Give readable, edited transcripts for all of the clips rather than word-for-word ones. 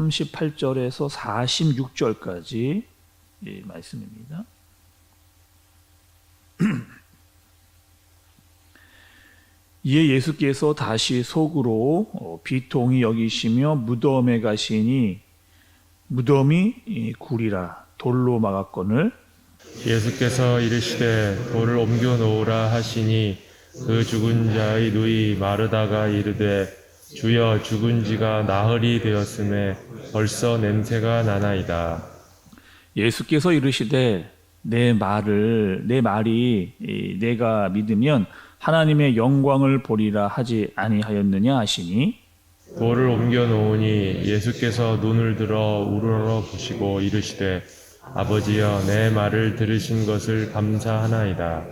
38절에서 46절까지 말씀입니다. 이에 예수께서 다시 속으로 비통히 여기시며 무덤에 가시니 무덤이 굴이라 돌로 막았거늘 예수께서 이르시되 돌을 옮겨 놓으라 하시니 그 죽은 자의 누이 마르다가 이르되 주여 죽은 지가 나흘이 되었음에 벌써 냄새가 나나이다. 예수께서 이르시되 내 말이 내가 믿으면 하나님의 영광을 보리라 하지 아니하였느냐 하시니 돌을 옮겨 놓으니 예수께서 눈을 들어 우러러 보시고 이르시되 아버지여 내 말을 들으신 것을 감사하나이다.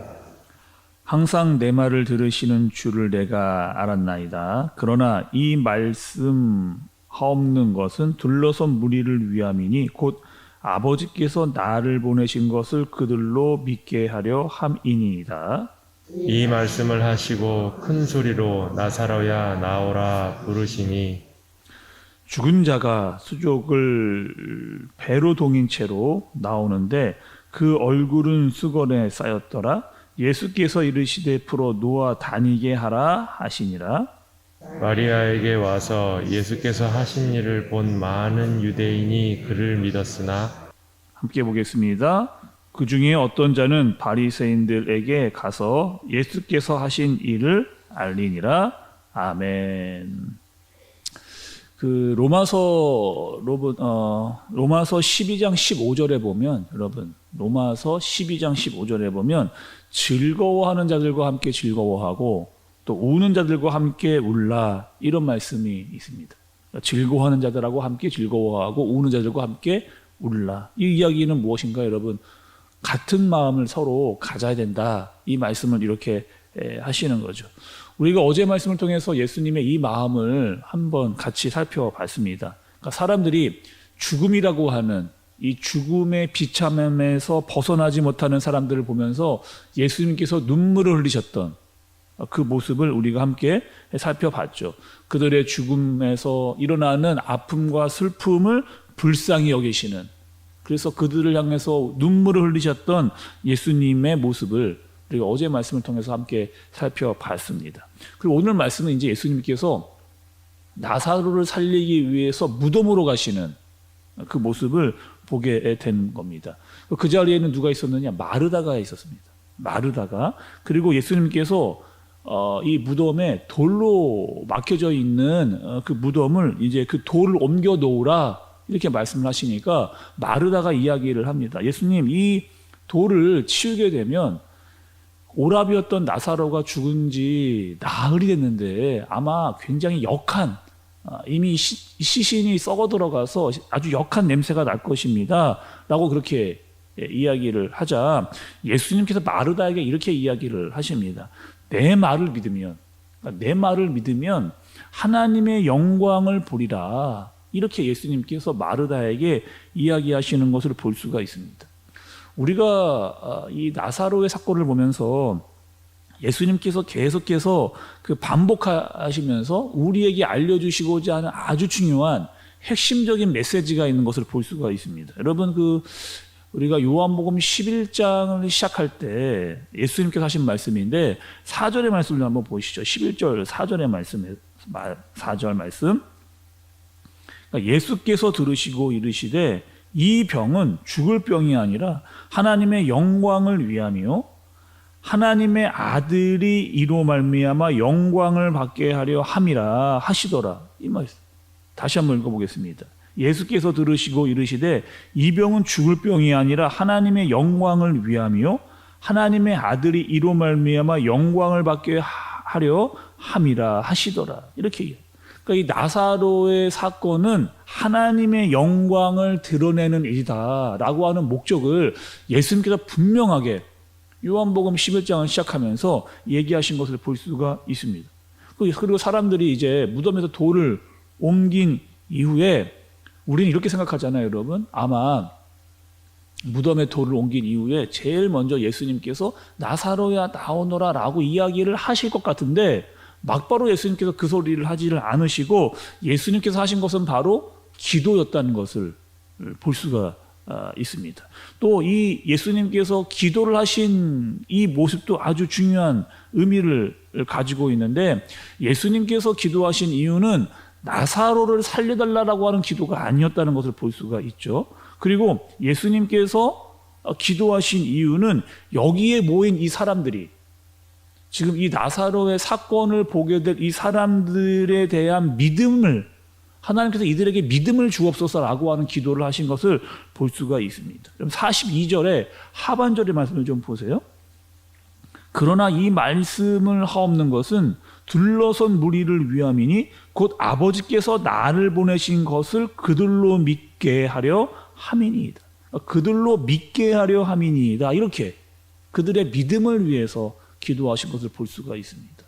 항상 내 말을 들으시는 줄을 내가 알았나이다. 그러나 이 말씀 하옵는 것은 둘러선 무리를 위함이니 곧 아버지께서 나를 보내신 것을 그들로 믿게 하려 함이니이다. 이 말씀을 하시고 큰 소리로 나사로야 나오라 부르시니 죽은 자가 수족을 배로 동인 채로 나오는데 그 얼굴은 수건에 쌓였더라. 예수께서 이르시되 풀어 놓아 다니게 하라 하시니라. 마리아에게 와서 예수께서 하신 일을 본 많은 유대인이 그를 믿었으나 함께 보겠습니다. 그 중에 어떤 자는 바리새인들에게 가서 예수께서 하신 일을 알리니라. 아멘. 로마서 12장 15절에 보면 여러분 로마서 12장 15절에 보면 즐거워하는 자들과 함께 즐거워하고 또 우는 자들과 함께 울라 이런 말씀이 있습니다. 즐거워하는 자들하고 함께 즐거워하고 우는 자들과 함께 울라. 이 이야기는 무엇인가 여러분? 같은 마음을 서로 가져야 된다. 이 말씀을 이렇게 하시는 거죠. 우리가 어제 말씀을 통해서 예수님의 이 마음을 한번 같이 살펴봤습니다. 그러니까 사람들이 죽음이라고 하는 이 죽음의 비참함에서 벗어나지 못하는 사람들을 보면서 예수님께서 눈물을 흘리셨던 그 모습을 우리가 함께 살펴봤죠. 그들의 죽음에서 일어나는 아픔과 슬픔을 불쌍히 여기시는, 그래서 그들을 향해서 눈물을 흘리셨던 예수님의 모습을 우리가 어제 말씀을 통해서 함께 살펴봤습니다. 그리고 오늘 말씀은 이제 예수님께서 나사로를 살리기 위해서 무덤으로 가시는 그 모습을 보게 된 겁니다. 그 자리에는 누가 있었느냐? 마르다가 있었습니다. 마르다가. 그리고 예수님께서 이 무덤에 돌로 막혀져 있는 그 무덤을 이제 그 돌을 옮겨 놓으라 이렇게 말씀을 하시니까 마르다가 이야기를 합니다. 예수님, 이 돌을 치우게 되면 오랍이었던 나사로가 죽은 지 나흘이 됐는데 아마 굉장히 역한, 이미 시신이 썩어 들어가서 아주 역한 냄새가 날 것입니다 라고 그렇게 이야기를 하자 예수님께서 마르다에게 이렇게 이야기를 하십니다. 내 말을 믿으면 하나님의 영광을 보리라. 이렇게 예수님께서 마르다에게 이야기하시는 것을 볼 수가 있습니다. 우리가 이 나사로의 사건을 보면서 예수님께서 계속해서 그 반복하시면서 우리에게 알려주시고자 하는 아주 중요한 핵심적인 메시지가 있는 것을 볼 수가 있습니다. 여러분, 우리가 요한복음 11장을 시작할 때 예수님께서 하신 말씀인데 4절의 말씀을 한번 보시죠. 11절 4절의 말씀, 4절 말씀. 그러니까 예수께서 들으시고 이르시되 이 병은 죽을 병이 아니라 하나님의 영광을 위함이요 하나님의 아들이 이로 말미암아 영광을 받게 하려 함이라 하시더라. 이 말씀 다시 한번 읽어보겠습니다. 예수께서 들으시고 이르시되 이 병은 죽을 병이 아니라 하나님의 영광을 위함이요 하나님의 아들이 이로 말미암아 영광을 받게 하려 함이라 하시더라. 이렇게 그러니까 이 나사로의 사건은 하나님의 영광을 드러내는 일이다라고 하는 목적을 예수님께서 분명하게 요한복음 11장을 시작하면서 얘기하신 것을 볼 수가 있습니다. 그리고 사람들이 이제 무덤에서 돌을 옮긴 이후에 우리는 이렇게 생각하잖아요, 여러분. 아마 무덤에 돌을 옮긴 이후에 제일 먼저 예수님께서 나사로야 나오너라 라고 이야기를 하실 것 같은데 막바로 예수님께서 그 소리를 하지를 않으시고 예수님께서 하신 것은 바로 기도였다는 것을 볼 수가 있습니다. 또 이 예수님께서 기도를 하신 이 모습도 아주 중요한 의미를 가지고 있는데, 예수님께서 기도하신 이유는 나사로를 살려달라고 하는 기도가 아니었다는 것을 볼 수가 있죠. 그리고 예수님께서 기도하신 이유는 여기에 모인 이 사람들이, 지금 이 나사로의 사건을 보게 될 이 사람들에 대한 믿음을, 하나님께서 이들에게 믿음을 주옵소서라고 하는 기도를 하신 것을 볼 수가 있습니다. 그럼 42절의 하반절의 말씀을 좀 보세요. 그러나 이 말씀을 하옵는 것은 둘러선 무리를 위함이니 곧 아버지께서 나를 보내신 것을 그들로 믿게 하려 함이니이다. 그들로 믿게 하려 함이니이다. 이렇게 그들의 믿음을 위해서 기도하신 것을 볼 수가 있습니다.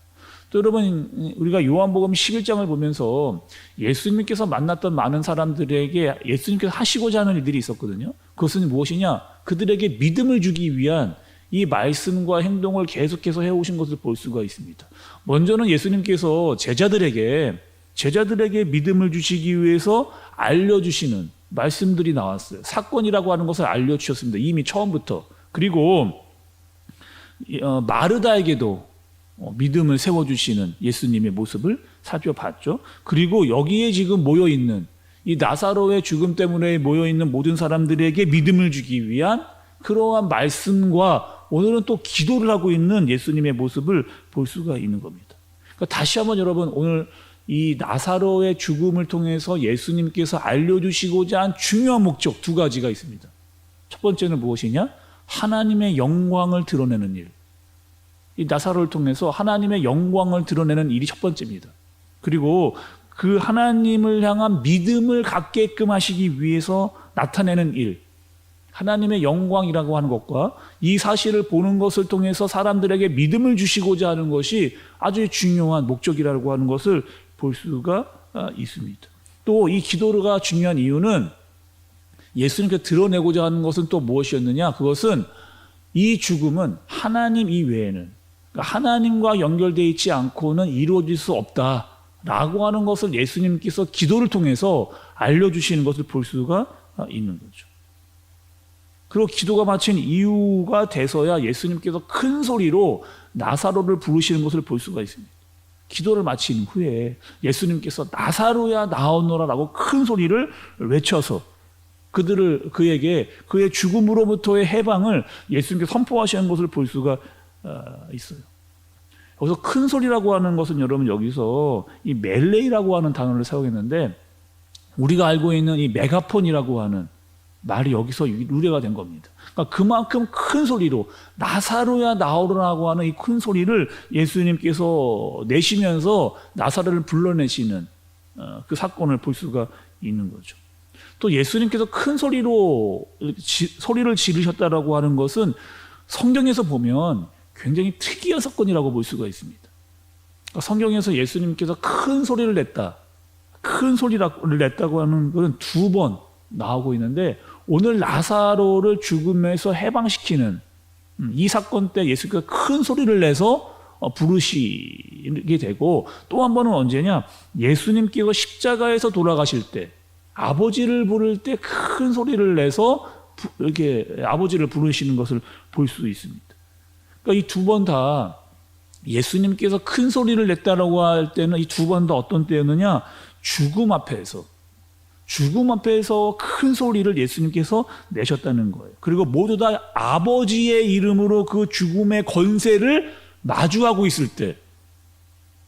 또 여러분, 우리가 요한복음 11장을 보면서 예수님께서 만났던 많은 사람들에게 예수님께서 하시고자 하는 일들이 있었거든요. 그것은 무엇이냐? 그들에게 믿음을 주기 위한 이 말씀과 행동을 계속해서 해오신 것을 볼 수가 있습니다. 먼저는 예수님께서 제자들에게 믿음을 주시기 위해서 알려주시는 말씀들이 나왔어요. 사건이라고 하는 것을 알려주셨습니다. 이미 처음부터. 그리고 마르다에게도 믿음을 세워주시는 예수님의 모습을 살펴봤죠. 그리고 여기에 지금 모여있는 이 나사로의 죽음 때문에 모여있는 모든 사람들에게 믿음을 주기 위한 그러한 말씀과 오늘은 또 기도를 하고 있는 예수님의 모습을 볼 수가 있는 겁니다. 그러니까 다시 한번 여러분, 오늘 이 나사로의 죽음을 통해서 예수님께서 알려주시고자 한 중요한 목적 두 가지가 있습니다. 첫 번째는 무엇이냐? 하나님의 영광을 드러내는 일. 이 나사로를 통해서 하나님의 영광을 드러내는 일이 첫 번째입니다. 그리고 그 하나님을 향한 믿음을 갖게끔 하시기 위해서 나타내는 일, 하나님의 영광이라고 하는 것과 이 사실을 보는 것을 통해서 사람들에게 믿음을 주시고자 하는 것이 아주 중요한 목적이라고 하는 것을 볼 수가 있습니다. 또 이 기도가 중요한 이유는 예수님께 드러내고자 하는 것은 또 무엇이었느냐? 그것은 이 죽음은 하나님 이외에는, 그러니까 하나님과 연결되어 있지 않고는 이루어질 수 없다라고 하는 것을 예수님께서 기도를 통해서 알려주시는 것을 볼 수가 있는 거죠. 그리고 기도가 마친 이유가 돼서야 예수님께서 큰 소리로 나사로를 부르시는 것을 볼 수가 있습니다. 기도를 마친 후에 예수님께서 나사로야 나오너라라고 큰 소리를 외쳐서 그에게 그의 죽음으로부터의 해방을 예수님께서 선포하시는 것을 볼 수가 있어요. 여기서 큰 소리라고 하는 것은 여러분, 여기서 이 멜레이라고 하는 단어를 사용했는데, 우리가 알고 있는 이 메가폰이라고 하는 말이 여기서 유래가 된 겁니다. 그러니까 그만큼 큰 소리로 나사로야 나오라고 하는 이 큰 소리를 예수님께서 내시면서 나사로를 불러내시는 그 사건을 볼 수가 있는 거죠. 또 예수님께서 큰 소리로 소리를 지르셨다라고 하는 것은 성경에서 보면 굉장히 특이한 사건이라고 볼 수가 있습니다. 그러니까 성경에서 예수님께서 큰 소리를 냈다고 하는 것은 2번 나오고 있는데, 오늘 나사로를 죽음에서 해방시키는 이 사건 때 예수님께서 큰 소리를 내서 부르시게 되고, 또 한 번은 언제냐? 예수님께서 십자가에서 돌아가실 때 아버지를 부를 때 큰 소리를 내서 이렇게 아버지를 부르시는 것을 볼 수 있습니다. 그러니까 이 2번 다 예수님께서 큰 소리를 냈다라고 할 때는 이 2번 다 어떤 때였느냐? 죽음 앞에서 큰 소리를 예수님께서 내셨다는 거예요. 그리고 모두 다 아버지의 이름으로 그 죽음의 권세를 마주하고 있을 때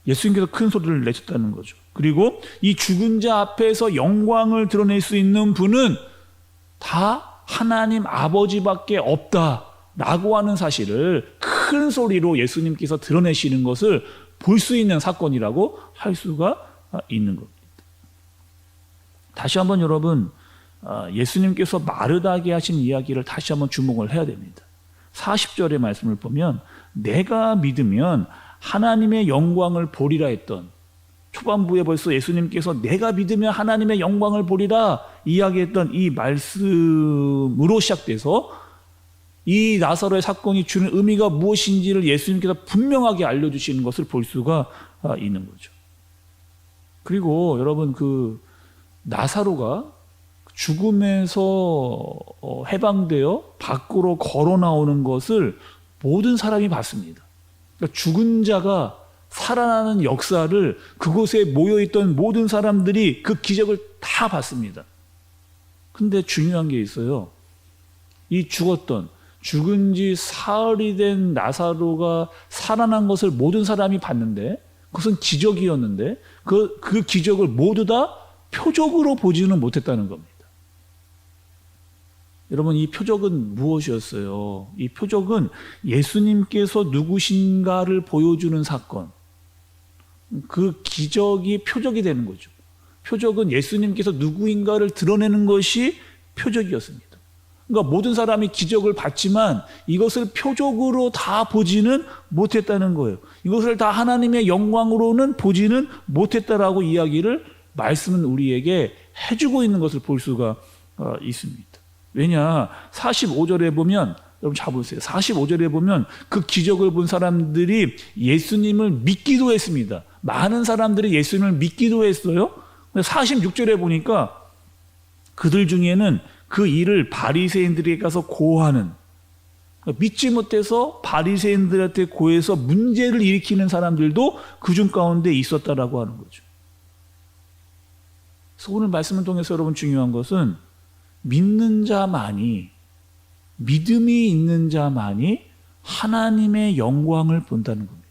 예수님께서 큰 소리를 내셨다는 거죠. 그리고 이 죽은 자 앞에서 영광을 드러낼 수 있는 분은 다 하나님 아버지밖에 없다라고 하는 사실을 큰 소리로 예수님께서 드러내시는 것을 볼 수 있는 사건이라고 할 수가 있는 겁니다. 다시 한번 여러분, 예수님께서 마르다에게 하신 이야기를 다시 한번 주목을 해야 됩니다. 40절의 말씀을 보면 내가 믿으면 하나님의 영광을 보리라 했던, 초반부에 벌써 예수님께서 내가 믿으면 하나님의 영광을 보리라 이야기했던 이 말씀으로 시작돼서 이 나사로의 사건이 주는 의미가 무엇인지를 예수님께서 분명하게 알려주시는 것을 볼 수가 있는 거죠. 그리고 여러분, 나사로가 죽음에서 해방되어 밖으로 걸어 나오는 것을 모든 사람이 봤습니다. 그러니까 죽은 자가 살아나는 역사를 그곳에 모여있던 모든 사람들이 그 기적을 다 봤습니다. 근데 중요한 게 있어요. 이 죽은 지 사흘이 된 나사로가 살아난 것을 모든 사람이 봤는데 그것은 기적이었는데 그 기적을 모두 다 표적으로 보지는 못했다는 겁니다. 여러분, 이 표적은 무엇이었어요? 이 표적은 예수님께서 누구신가를 보여주는 사건. 그 기적이 표적이 되는 거죠. 표적은 예수님께서 누구인가를 드러내는 것이 표적이었습니다. 그러니까 모든 사람이 기적을 봤지만 이것을 표적으로 다 보지는 못했다는 거예요. 이것을 다 하나님의 영광으로는 보지는 못했다라고 이야기를 말씀은 우리에게 해주고 있는 것을 볼 수가 있습니다. 왜냐, 45절에 보면, 여러분 잘 보세요. 45절에 보면 그 기적을 본 사람들이 예수님을 믿기도 했습니다. 많은 사람들이 예수님을 믿기도 했어요. 46절에 보니까 그들 중에는 그 일을 바리새인들에게 가서 고하는, 믿지 못해서 바리새인들한테 고해서 문제를 일으키는 사람들도 그중 가운데 있었다라고 하는 거죠. 그래서 오늘 말씀을 통해서 여러분 중요한 것은 믿는 자만이, 믿음이 있는 자만이 하나님의 영광을 본다는 겁니다.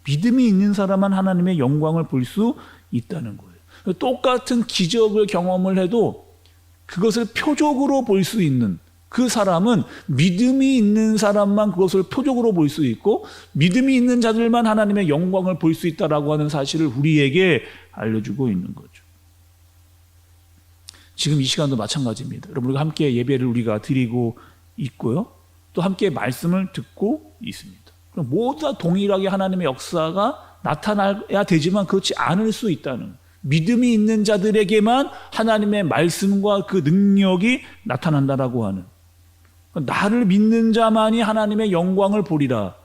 믿음이 있는 사람만 하나님의 영광을 볼 수 있다는 거예요. 똑같은 기적을 경험을 해도 그것을 표적으로 볼 수 있는 그 사람은, 믿음이 있는 사람만 그것을 표적으로 볼 수 있고 믿음이 있는 자들만 하나님의 영광을 볼 수 있다라고 하는 사실을 우리에게 알려주고 있는 거죠. 지금 이 시간도 마찬가지입니다. 여러분, 우리가 함께 예배를 우리가 드리고 있고요. 또 함께 말씀을 듣고 있습니다. 그럼 모두 다 동일하게 하나님의 역사가 나타나야 되지만 그렇지 않을 수 있다는, 믿음이 있는 자들에게만 하나님의 말씀과 그 능력이 나타난다라고 하는, 나를 믿는 자만이 하나님의 영광을 보리라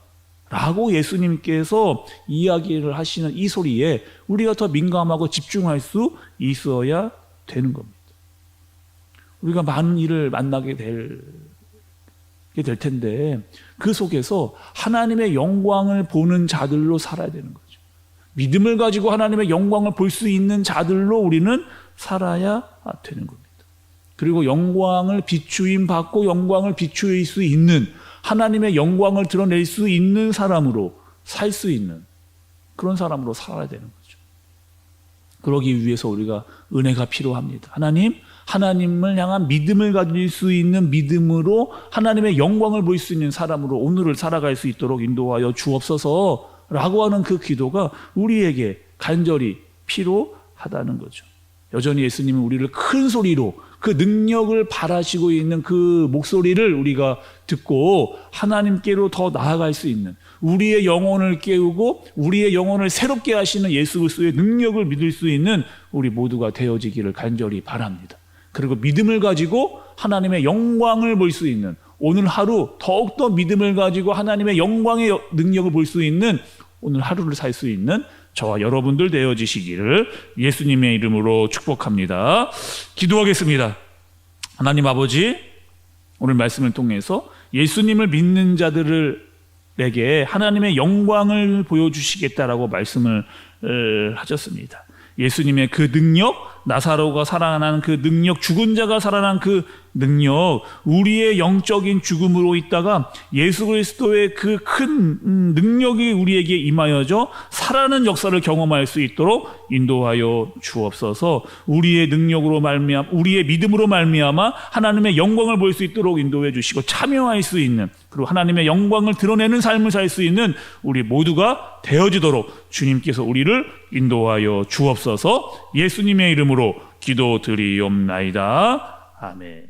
라고 예수님께서 이야기를 하시는 이 소리에 우리가 더 민감하고 집중할 수 있어야 되는 겁니다. 우리가 많은 일을 만나게 될 텐데 그 속에서 하나님의 영광을 보는 자들로 살아야 되는 거죠. 믿음을 가지고 하나님의 영광을 볼 수 있는 자들로 우리는 살아야 되는 겁니다. 그리고 영광을 비추임 받고 영광을 비추일 수 있는, 하나님의 영광을 드러낼 수 있는 사람으로 살 수 있는 그런 사람으로 살아야 되는 거죠. 그러기 위해서 우리가 은혜가 필요합니다. 하나님을 향한 믿음을 가질 수 있는 믿음으로 하나님의 영광을 볼 수 있는 사람으로 오늘을 살아갈 수 있도록 인도하여 주옵소서라고 하는 그 기도가 우리에게 간절히 필요하다는 거죠. 여전히 예수님은 우리를 큰 소리로 그 능력을 바라시고 있는 그 목소리를 우리가 듣고 하나님께로 더 나아갈 수 있는, 우리의 영혼을 깨우고 우리의 영혼을 새롭게 하시는 예수 그리스도의 능력을 믿을 수 있는 우리 모두가 되어지기를 간절히 바랍니다. 그리고 믿음을 가지고 하나님의 영광을 볼 수 있는, 오늘 하루 더욱더 믿음을 가지고 하나님의 영광의 능력을 볼 수 있는 오늘 하루를 살 수 있는 저와 여러분들 되어지시기를 예수님의 이름으로 축복합니다. 기도하겠습니다. 하나님 아버지, 오늘 말씀을 통해서 예수님을 믿는 자들에게 하나님의 영광을 보여주시겠다라고 말씀을 하셨습니다. 예수님의 그 능력, 나사로가 살아난 그 능력, 죽은 자가 살아난 그 능력, 우리의 영적인 죽음으로 있다가 예수 그리스도의 그 큰 능력이 우리에게 임하여져 살아나는 역사를 경험할 수 있도록 인도하여 주옵소서. 우리의 능력으로 말미암아, 우리의 믿음으로 말미암아 하나님의 영광을 볼 수 있도록 인도해 주시고 참여할 수 있는, 그리고 하나님의 영광을 드러내는 삶을 살 수 있는 우리 모두가 되어지도록 주님께서 우리를 인도하여 주옵소서. 예수님의 이름으로 기도드리옵나이다. 아멘.